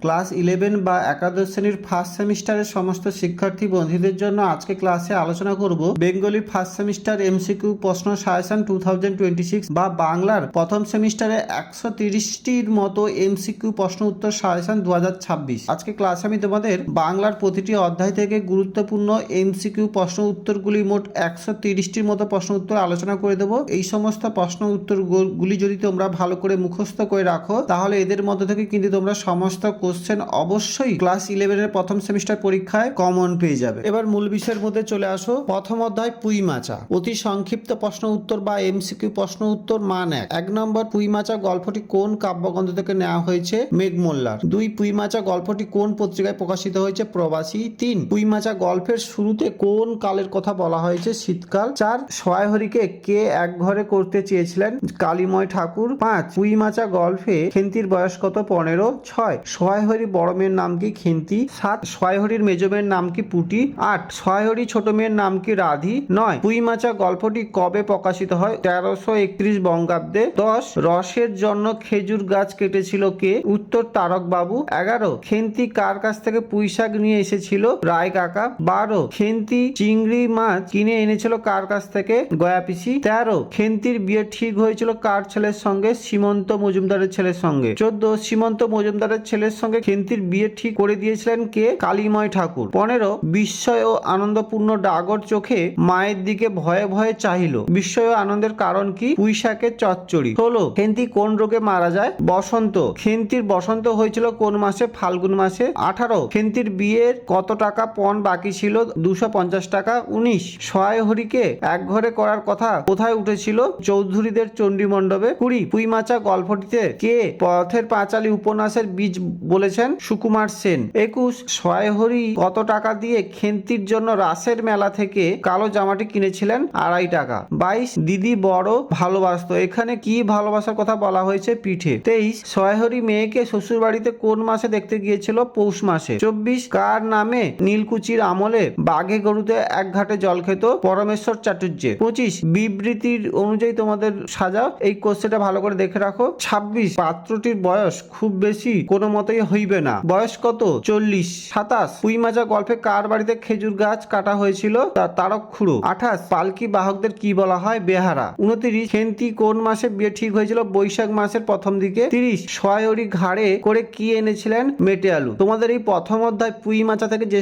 Class 11 বা একাদশ শ্রেণীর ফার্স্ট সেমিস্টারের সমস্ত শিক্ষার্থী বন্ধুদের জন্য আজকে ক্লাসে আলোচনা করব বেঙ্গলি ফার্স্ট সেমিস্টার এমসিকিউ প্রশ্ন সাজেশন 2026 বা বাংলার প্রথম সেমিস্টারে 130টির মতো এমসিকিউ প্রশ্ন উত্তর সাজেশন 2026। আজকে ক্লাসে আমি তোমাদের বাংলার প্রতিটি অধ্যায় থেকে গুরুত্বপূর্ণ এমসিকিউ প্রশ্ন উত্তরগুলি মোট 130টির মতো প্রশ্ন উত্তর আলোচনা করে দেব। এই সমস্ত প্রশ্ন উত্তরগুলি যদি তোমরা ভালো করে মুখস্থ করে রাখো তাহলে এদের মধ্যে থেকে কিন্তু তোমরা সমস্ত কোশ্চেন অবশ্যই ক্লাস 11 এর প্রথম সেমিস্টার পরীক্ষায় কমন পেয়ে যাবে। এবার মূল বিষয়ের মধ্যে চলে আসো। প্রথম অধ্যায় পুঁই মাচা, অতি সংক্ষিপ্ত প্রশ্ন উত্তর বা এমসিকিউ প্রশ্ন উত্তর মান 1। নম্বর, পুঁই মাচা গল্পটি কোন কাব্যগ্রন্থ থেকে নেওয়া হয়েছে? মেঘমল্লার। 2, পুঁই মাচা গল্পটি কোন পত্রিকায় প্রকাশিত হয়েছে? প্রবাসী। 3, পুঁই মাচা গল্পের শুরুতে কোন কালের কথা বলা হয়েছে? শীতকাল। 4, সয়াহরিকে কে এক ঘরে করতে চেয়েছিলেন? কালীময় ঠাকুর। 5, পুঁই মাচা গল্পে খেন্তির বয়স কত? 15। 6, সয়াহরি বড় মেয়ের নাম কি? খেন্তি। 7, সয়াহরির মেজ মেয়ের নাম কি? পুটি। 8, সয়াহরি ছোট মেয়ের নাম কি? রাধি। 9, পুঁই মাচা গল্পটি কবে প্রকাশিত হয়? 1331 বঙ্গাব্দে। 10, রসের জন্য খেজুর গাছ কেটেছিল কে? উত্তর তারক বাবু। 11, খেন্তি কার কাছ থেকে পুঁই শাক নিয়ে এসেছিল? রায় কাকা। 12, খেন্তি চিংড়ি মাছ কিনে এনেছিল কার কাছ থেকে? গয়া পিসি। 13, খেন্তির বিয়ে ঠিক হয়েছিল কার ছেলের সঙ্গে? সীমন্ত মজুমদারের ছেলের সঙ্গে। 14, সীমন্ত মজুমদারের ছেলের সঙ্গে খেন্তির বিয়ে ঠিক করে দিয়েছিলেন কে? কালীময় ঠাকুর। 15, বিস্ময় ও আনন্দপূর্ণ ডাগর চোখে মায়ের দিকে ভয়ে ভয়ে চাহিল। বিস্ময় ও আনন্দের কারণ কি? পুঁই শাকের চচ্চড়ি। 16, খেন্তি কোন রোগে মারা যায়? বসন্ত। খেন্তির বসন্ত হয়েছিল কোন মাসে? ফাল্গুন মাসে। 18, খেন্তির বিয়ের কত টাকা পণ বাকি ছিল? 250 টাকা। 19, সয়াহরিকে এক ঘরে করার কথা কোথায় উঠেছিল? চৌধুরীদের চণ্ডী মণ্ডপে। 20, পুঁই মাচা গল্পটিতে কে পথের পাঁচালী উপন্যাসের বীজ বলেছেন? সুকুমার সেন। 21, সয়াহরি কত টাকা দিয়ে খেন্তির জন্য রাসের মেলা থেকে কালো জামাটি কিনেছিলেন? 2.5 টাকা। 22, দিদি বড় ভালোবাসতো। এখানে কি ভালোবাসার কথা বলা হয়েছে? পিঠে। 23, সয়াহরি মেয়েকে শ্বশুর বাড়িতে কোন মাসে দেখতে গিয়েছিল? পৌষ মাসে। 24, কার নামে নীলকুচির আমলে বাঘে গরুতে এক ঘাটে জল খেত? পরমেশ্বর চাটুর্যে। 25, বিবৃতির অনুযায়ী তোমাদের সাজাও। এই কোশ্চেনটা ভালো করে দেখে রাখো। 26, পাত্রটির বয়স খুব বেশি কোনো মতেই হইবে না। বয়স কত? 40। 27, পুঁই মাচা গল্পে কার বাড়িতে খেজুর গাছ কাটা হয়েছিল? তারক খুড়ো। 28, পালকি বাহকদের কি বলা হয়? বেহারা। 29, খেন্তি কোন মাসে বিয়ে ঠিক হয়েছিল? বৈশাখ মাসের প্রথম দিকে। 30, সয়াহরি ঘাড়ে করে কি এনেছিলেন? মেটে আলু। তোমাদের এই প্রথম অধ্যায় পুঁই মাচা থেকে যে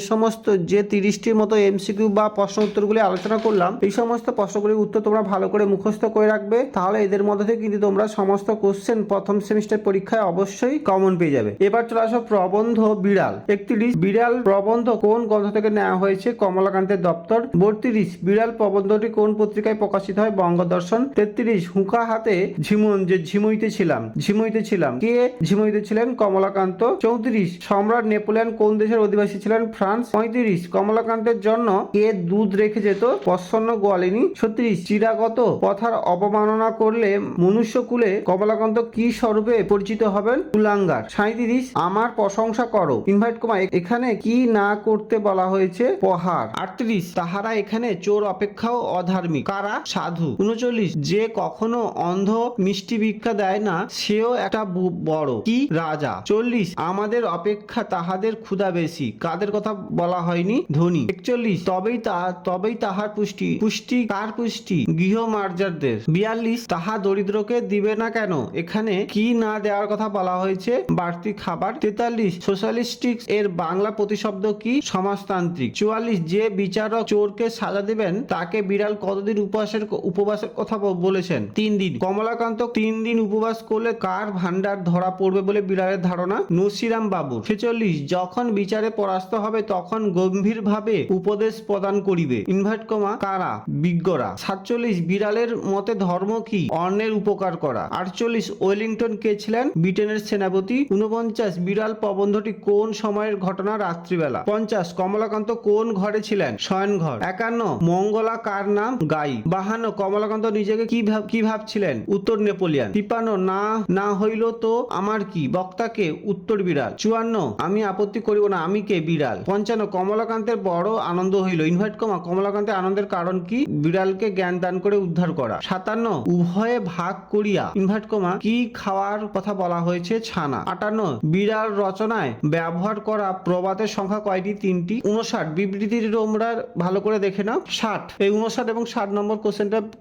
30টির মতো এমসিকিউ বা প্রশ্ন উত্তরগুলি আলোচনা করলাম, এই সমস্ত প্রশ্নগুলির উত্তর তোমরা ভালো করে মুখস্থ করে রাখবে। তাহলে এদের মধ্যে থেকে কিন্তু তোমরা সমস্ত কোশ্চেন প্রথম সেমিস্টার পরীক্ষায় অবশ্যই কমন পেয়ে যাবে। এবার চলে আসো প্রবন্ধ বিড়াল। 31, বিড়াল প্রবন্ধ কোন গ্রন্থ থেকে নেওয়া হয়েছে? কমলাকান্তের দপ্তর। 32, বিড়াল প্রবন্ধটি কোন পত্রিকায় প্রকাশিত হয়? বঙ্গদর্শন। 33, হুঁকা হাতে ঝিমুইতেছিলাম কে ঝিমুইতেছিলেন? কমলাকান্ত। 34, সম্রাট নেপোলিয়ন কোন দেশের অধিবাসী ছিলেন? ফ্রান্স। 35, কমলাকান্তের জন্য কে দুধ রেখে যেত? প্রসন্ন গোয়ালিনী। 36, চিরাগত প্রথার অবমাননা করলে মনুষ্যকুলে কমলাকান্ত কি স্বরূপে পরিচিত হবেন? কুলাঙ্গার। 37, আমার প্রশংসা করো। ইনভাইট কমা, এখানে কি না করতে বলা হয়েছে? প্রহার। 38, তাহারা এখানে চোর অপেক্ষাও অধার্মিক। কারা? সাধু। 39, যে কখনো অন্ধ মিষ্টি ভিক্ষা দেয় না সেও একটা বড় কি? রাজা। 40, আমাদের অপেক্ষা তাহাদের ক্ষুধা বেশি। কাদের কথা বলা হয়নি? ধনী। 41, তবেই তাহার পুষ্টি কার পুষ্টি? গৃহমার্জারদের। 42, তাহা দরিদ্রকে দিবে না কেন? এখানে কি না দেওয়ার কথা বলা হয়েছে? বাড়তি খাবার। 43, সোশ্যালিস্টিক এর বাংলা প্রতিশব্দ কি? সমাজতান্ত্রিক। 44, যে বিচারক চোরকে সাজা দেবেন তাকে বিড়াল কতদিন উপবাসের কথা বলেছেন? 3 দিন। কমলাকান্ত 3 দিন উপবাস করলে কার ভান্ডার ধরা পড়বে বলে বিড়ালের ধারণা? নসিরাম বাবুর। 46, যখন বিচারে পরাস্ত হবে তখন গম্ভীরভাবে উপদেশ প্রদান করিবে। ইনভার্ট কমা, কারা? বিজ্ঞরা। 47, বিড়ালের মতে ধর্ম কি? অন্যের উপকার করা। 48, ওয়েলিংটন কে ছিলেন? ব্রিটেনের সেনাপতি। 49, বিড়াল প্রবন্ধটি কোন সময়ের ঘটনা? রাত্রিবেলা। 50, কমলাকান্ত কোন ঘরে ছিলেন? শয়নঘর। 51, মঙ্গলা কার নাম? গাই। 52, কমলাকান্ত নিজেকে কি ভাবছিলেন? উত্তর নেপোলিয়ন। 53, না হইল তো আমার কি? বক্তাকে। উত্তর বিড়াল। 54, আমি আপত্তি করিব না, আমি কে? বিড়াল। 55, কমলাকান্তের বড় আনন্দ হইল। ইনভার্ট কমা, কমলাকান্তের আনন্দের কারণ কি? বিড়ালকে জ্ঞান দান করে উদ্ধার করা। 57, উভয়ে ভাগ করিয়া ইনভার্ট কমা কি খাওয়ার কথা বলা হয়েছে? ছানা। 58, বিড়াল রচনায় ব্যবহার করা প্রবাদের সংখ্যা কয়টি? 3টি। 59 বিবৃতির তোমরা ভালো করে দেখে নাও। 60 এই 59 এবং 60 নম্বর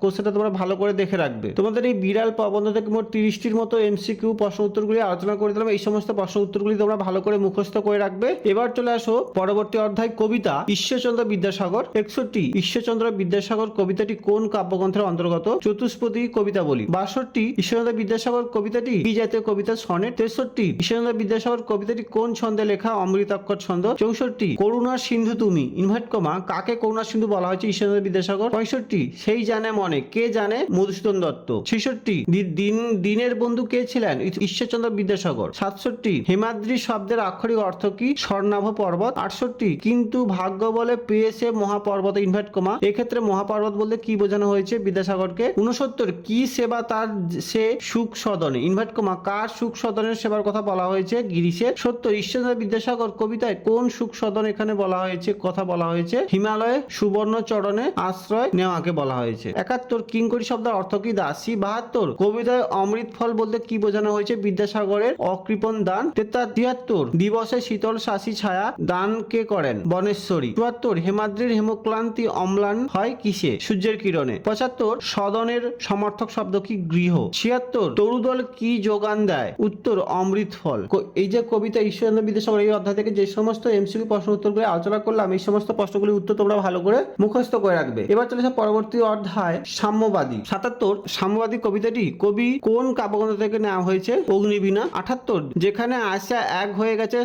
কোশ্চেনটা তোমরা ভালো করে দেখে রাখবে। তোমাদের এই বিড়াল প্রবন্ধ থেকে মোট 30টির মতো এমসিকিউ প্রশ্ন উত্তরগুলি আলোচনা করে দিলাম। এই সমস্ত প্রশ্ন উত্তরগুলি তোমরা ভালো করে মুখস্থ করে রাখবে। এবার চলে আসো পরবর্তী অধ্যায় কবিতা। ঈশ্বরচন্দ্র বিদ্যাসাগর। 61 ঈশ্বরচন্দ্র বিদ্যাসাগর কবিতাটি কোন কাব্যগ্রন্থের অন্তর্গত? চতুষ্পদী কবিতাবলী। 62 ঈশ্বরচন্দ্র বিদ্যাসাগর কবিতাটি কি জাতীয় কবিতা? সনেট। 63 ঈশ্বরচন্দ্র বিদ্যাসাগর কবিতাটি কোন ছন্দে লেখা? অমৃতাক্ষর ছন্দ। 64 করুণার সিন্ধু তুমি ইনভার্ট কমা কাকে করুণার সিন্ধু বলা হয়েছে? ঈশ্বরচন্দ্র বিদ্যাসাগর। 65 সেই জানে মনে কে জানে? মধুসূদন দত্ত। 66 দিনের বন্ধু কে ছিলেন? ঈশ্বরচন্দ্র বিদ্যাসাগর। 67 হেমাদ্রি শব্দের আক্ষরিক অর্থ কি? স্বর্ণাভ পর্বত। 68 কিন্তু ভাগ্য বলে পেয়েছে মহাপর্বত ইনভার্ট কমা এক্ষেত্রে মহাপর্বত বলতে কি বোঝানো হয়েছে বিদ্যাসাগরকে? 69 কি সেবা তার সে সুখ সদনে ইনভার্ট কমা কার সুখ সদনের সেবার কথা বলা হয়েছে? গিরিশের। 70 ঈশ্বরচন্দ্র বিদ্যাসাগর কবিতায় কোন সুখ সদন এখানে বলা হয়েছে কথা বলা হয়েছে? হিমালয়ে সুবর্ণ চরণে আশ্রয় নেওয়াকে বলা হয়েছে। 71 কিঙ্করী শব্দের অর্থ কি? দাসী। 72 কবিতায় অমৃত ফল বলতে কি বোঝানো হয়েছে? বিদ্যাসাগরের অকৃপণ দান। 73 দিবসে শীতল শাসী ছায়া দান কে করেন? বনেশ্বরী। 74 হেমাদ্রির হেমক্লান্তি অম্লান হয় কিসে? সূর্যের কিরণে। 75 সদনের সমর্থক শব্দ কি? গৃহ। 76 তরুদল কি যোগান দেয়? উত্তর অমৃত ফল। এই যে কবিতা ঈশ্বরচন্দ্র বিদ্যাসাগর এই অধ্যায় থেকে যে সমস্ত এমসিকিউ প্রশ্ন উত্তরগুলো আলোচনা করলাম এই সমস্ত প্রশ্নগুলির উত্তর তোমরা ভালো করে মুখস্থ করে রাখবে। এবার চলেছে পরবর্তী অধ্যায় সাম্যবাদী। 77 সাম্যবাদী কবিতাটি কবি কোন কাব্যগ্রন্থ থেকে নেওয়া হয়েছে? অগ্নিবীণা। 78 যেখানে আশা এক হয়ে গেছে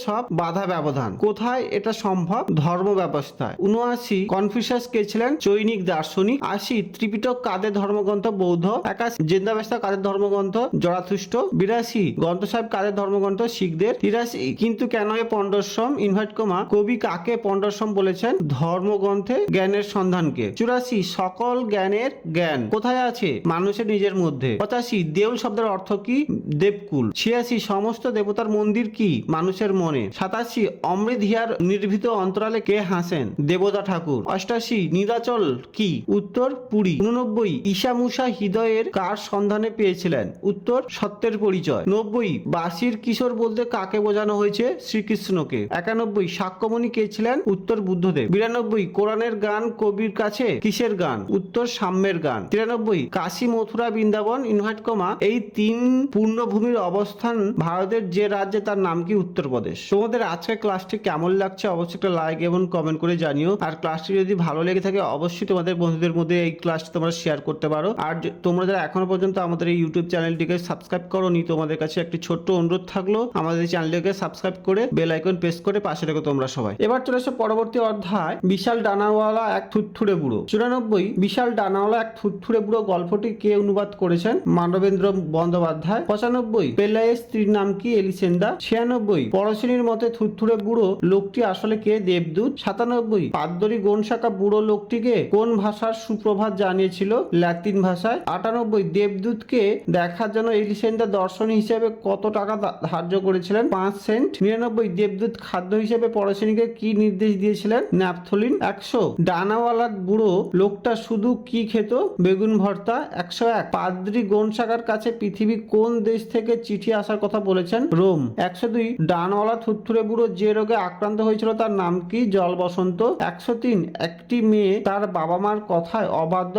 সব বাধা ব্যবধান কোথায় এটা সম্ভব? ধর্ম ব্যবস্থায়। 79 কনফুসিয়াস কে ছিলেন? চৈনিক দার্শনিক। 80 ত্রিপিটক কাদের ধর্মগ্রন্থ? বৌদ্ধ। 81 জিন্দাবেস্তা কাদের ধর্মগ্রন্থ? জরাথুষ্ট। 82 গ্রন্থ সাহেব কাদের ধর্মগ্রন্থ? শিখদের। 83 কিন্তু কেন এ পণ্ডশ্রম ইনভার্ট কমা কবি কাকে পণ্ডশ্রম বলেছেন? ধর্মগ্রন্থে জ্ঞানের সন্ধানকে। 84 সকল জ্ঞানের জ্ঞান কোথায় আছে? মানুষের নিজের মধ্যে। 85 দেউল শব্দের অর্থ কি? দেবকুল। 86 সমস্ত দেবতার মন্দির কি? মানুষের মনে। 87 অমৃত হিয়ার নির্ভীত অন্তরালে কে হাসেন? দেবতা ঠাকুর। 88 নীলাচল কি? উত্তর পুরী। 89 ঈশামুষা হৃদয়ের কার সন্ধানে পেয়েছিলেন? উত্তর সত্যের পরিচয়। 90 বাসির কিশোর বলতে কাকে বোঝানো হয়েছে? শ্রীকৃষ্ণকে। 91 সাক্ষ্যমণি কে ছিলেন? উত্তর বুদ্ধদেব। 92 কোরআনের গান কবির কাছে কিসের গান? উত্তর সাম্যের গান। 93 কাশী মথুরা বৃন্দাবন ইনভার্ট কমা এই 3 পূর্ণভূমির অবস্থান ভারতের যে রাজ্যে তার নাম কি? উত্তরপ্রদেশ। তোমাদের আজকের ক্লাসটি কেমন লাগছে অবশ্যই একটা লাইক এবং কমেন্ট করে জানিও। আর ক্লাসটি যদি ভালো লেগে থাকে অবশ্যই তোমাদের বন্ধুদের মধ্যে এই ক্লাসটি তোমরা শেয়ার করতে পারো। আর তোমরা যারা এখনো পর্যন্ত আমাদের এই ইউটিউব চ্যানেলটিকে সাবস্ক্রাইব করোনি তোমাদের কাছে একটি ছোট্ট অনুরোধ থাকলো আমাদের এই চ্যানেলটিকে সাবস্ক্রাইব করে বেল আইকন প্রেস করে পাশে রেখো তোমরা সবাই। এবার চলে এসো পরবর্তী অধ্যায় বিশাল ডানাওয়ালা এক থুতথুড়ে বুড়ো। 94 বিশাল ডানাওয়ালা এক থুতথুড়ে বুড়ো গল্পটি কে অনুবাদ করেছেন? মানবেন্দ্র বন্দ্যোপাধ্যায়। 95 পেল্লাইয়ের স্ত্রীর নাম কি? এলিসেন্দা। 96 পরশিনীর মতে থুতথুড়ে বুড়ো লোকটি আসলে কে? দেবদূত। 97 পাদ্দরি গোনশাকা বুড়ো লোকটিকে কোন ভাষার সুপ্রভাত জানিয়েছিল? ল্যাটিন ভাষায়। 98 দেবদূতকে দেখার জন্য এলিসেন্দা দর্শনী হিসেবে কত টাকা ধার্য করেছিলেন? 5 সেন্ট। 99 দেবদূত খাদ্য হিসেবে পরশিনীকে কি নির্দেশ দিয়েছিলেন? ন্যাপথলিন। 100 ডানাওয়ালা বুড়ো লোকটা শুধু কি খেত? বেগুন ভর্তা। 101 পাদ্রি গোনশাকার কাছে পৃথিবী কোন দেশ থেকে চিঠি আসার কথা বলেছেন? রোম। 102 ডানাওয়ালা থুতথুড়ে বুড়ো যে রোগে আক্রান্ত হয়েছিল তার নাম কি? জল বসন্ত। 103 একটি মেয়ে তার বাবা মার কথায় অবাধ্য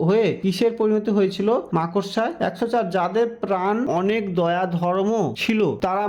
হয়ে কিসের পরিণতি হয়েছিল? মাকড়সায়। 104 যাদের প্রাণ অনেক দয়া ধর্ম ছিল তারা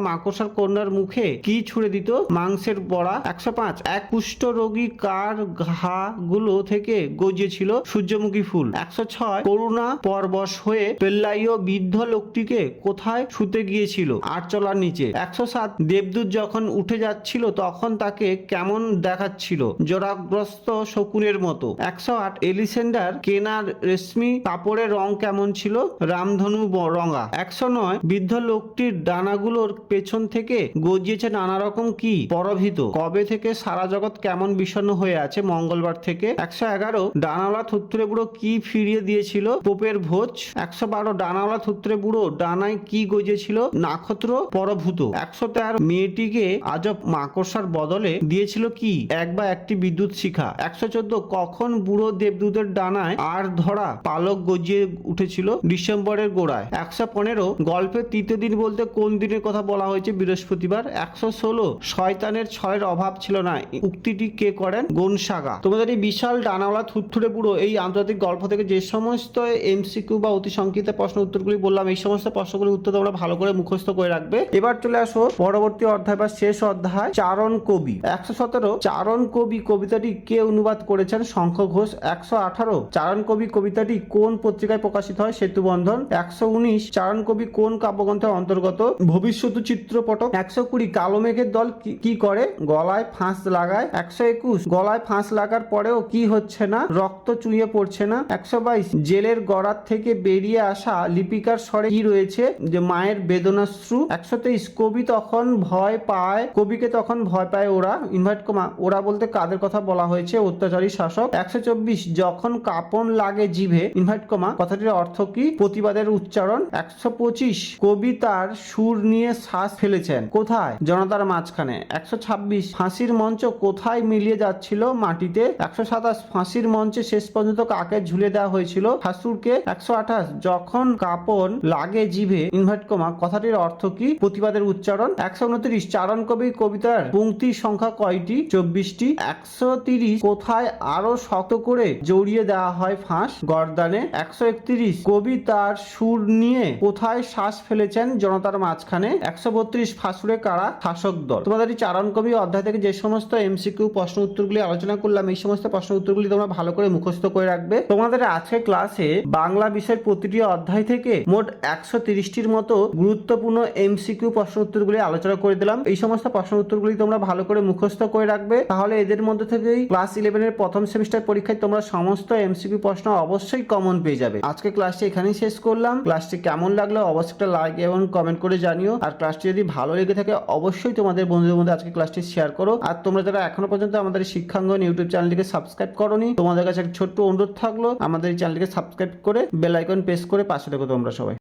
মাকড়সার কন্যার মুখে কি ছুড়ে দিত? মাংসের বড়া। 105 এক কুষ্ঠ রোগী কার ঘা গুলো থেকে গজিয়েছিল? সূর্যমুখী ফুল। 106 করুণা পরবশ হয়ে পেল্লাইও বৃদ্ধ লোকটিকে কোথায় শুতে গিয়েছিল? আটচলার নিচে। 107 দেবদূত যখন উঠে যাচ্ছিল তখন তাকে কেমন দেখাচ্ছিল? জরাগ্রস্ত শকুনের মতো। 108 এলিসেন্ডার কেনার রেশমি কাপড়ের রং কেমন ছিল? রামধনু রঙা। 109 বৃদ্ধ লোকটির ডানাগুলোর পেছন থেকে গজিয়েছে নানা রকম কি? পরভীত। কবে থেকে সারা জগৎ কেমন বিষণ্ণ হয়ে আছে? মঙ্গলবার থেকে। 111 ডানাওয়ালা থুতথুড়ে বুড়ো কি ফিরিয়ে দিয়েছিল? পোপের ভোজ। 112 ডানাওয়ালা থুতথুড়ে বুড়ো ডানায় কি গজিয়েছিল? নক্ষত্র পরভূত। 113 মেয়েটিকে আজব মাকড়সার বদলে দিয়েছিল কি? এক বা একটি বিদ্যুৎ শিখা। 114 কখন বুড়ো দেবদূতের ডানায় আর ধরা পালক গজিয়ে উঠেছিল? ডিসেম্বরের গোড়ায়। 115 গল্পের তৃতীয় দিন বলতে কোন দিনের কথা বলা হয়েছে? বৃহস্পতিবার। 116 শয়তানের ছয়ের অভাব ছিল না, উক্তিটি কে করেন? গনসাগা। তোমাদের এই বিশাল ডানাওয়ালা থুরথুরে বুড়ো এই আন্তর্জাতিক গল্প থেকে যে সমস্ত এমসিকিউ বা অতি সংক্ষিপ্ত প্রশ্ন উত্তরগুলি বললাম, এই সমস্ত প্রশ্নগুলির উত্তর তোমরা ভালো করে মুখস্থ করে রাখবে। এবার চলে আসো পরবর্তী অধ্যায় বা শেষ অধ্যায়, চারণ কবি। 117 চারণ কবি কবিতাটি কে অনুবাদ করেছেন? শঙ্খ ঘোষ। 118 চারণ কবি কবিতাটি কোন পত্রিকায় প্রকাশিত হয়? সেতুবন্ধন। 119 চারণ কবি কোন কাব্যগ্রন্থের অন্তর্গত? ভবিষ্যৎ চিত্রপটক। 120 কালো মেঘের দল কি করে? গলায় ফাঁস লাগায়। 121 গলায় ফাঁস লাগার পরেও কি হচ্ছে না? রক্ত চুইয়ে পড়ছে না। 122 জেলের গড়ার থেকে বেরিয়ে আসা লিপিকার স্বরে কি রয়েছে? যে মায়ের বেদনাশ্রু। 123 কবি তখন ভয় পায়, কবিকে তখন ভয় পায় ওরা, ইনভার্ট কমা, ওরা বলতে কাদের কথা বলা হয়েছে? অত্যাচারী শাসক। 124 যখন কাঁপন লাগে জিভে, ইনভার্ট কমা, কথাটির অর্থ কি? প্রতিবাদের উচ্চারণ। 125 কবি তার সুর নিয়ে শ্বাস ফেলেছেন কোথায়? জনতার মাঝখানে। 126 ফাঁসির মঞ্চ কোথায় মিলিয়ে যাচ্ছিল? মাটিতে। 127 ফাঁসির মঞ্চে শেষ পর্যন্ত কাকে ঝুলে দেওয়া হয়েছিল? ঠাসুরকে। 128 যখন কাঁপন লাগে জিভে, ইনভার্ট কমা, কথাটির অর্থ কি? প্রতিবাদের উচ্চারণ। 129 চারণ কবি কবিতার পংক্তির সংখ্যা কয়টি? 24টি। 130 কোথায় আরো শক্ত করে জড়িয়ে দেওয়া হয় ফাঁস? গর্দানে। 131 কবি তার সুর নিয়ে কোথায় শ্বাস ফেলেছেন? জনতার মাঝখানে। 132 ফাঁসুরে কারা? শাসক দল। তোমাদের এই চারণ কবি অধ্যায় থেকে যে সমস্ত এমসিকিউ প্রশ্ন উত্তরগুলি আলোচনা করলাম, এই সমস্ত প্রশ্ন উত্তরগুলি তোমরা ভালো করে মুখস্থ করে রাখবে। তোমাদের আজকের ক্লাসে বাংলা বিষয়ের প্রতিটি অধ্যায় থেকে মোট 130টির মতো গুরুত্বপূর্ণ এমসিকিউ প্রশ্ন উত্তরগুলি আলোচনা করে দিলাম। এই সমস্ত প্রশ্ন উত্তরগুলি তোমরা ভালো করে মুখস্থ করে রাখবে, তাহলে এদের মধ্যে থেকেই ক্লাস 11 প্রথম সেমিস্টার পরীক্ষায় তোমরা সমস্ত এমসিকিউ প্রশ্ন অবশ্যই কমন পেয়ে যাবে। আজকে ক্লাসটি এখানেই শেষ করলাম। ক্লাসটি কেমন লাগলো অবশ্যই একটা লাইক এবং কমেন্ট করে জানিও। আর ক্লাসটি যদি ভালো লেগে থাকে অবশ্যই তোমাদের বন্ধুদের মধ্যে আজকে ক্লাসটি শেয়ার করো। আর তোমরা যারা এখনো পর্যন্ত আমাদের শিক্ষাঙ্গন ইউটিউব চ্যানেলটিকে সাবস্ক্রাইব করোনি, তোমাদের কাছে একটা ছোট্ট অনুরোধ থাকলো, আমাদের এই চ্যানেলটিকে সাবস্ক্রাইব করে বেল আইকন প্রেস করে পাশে থেকো তোমরা সবাই।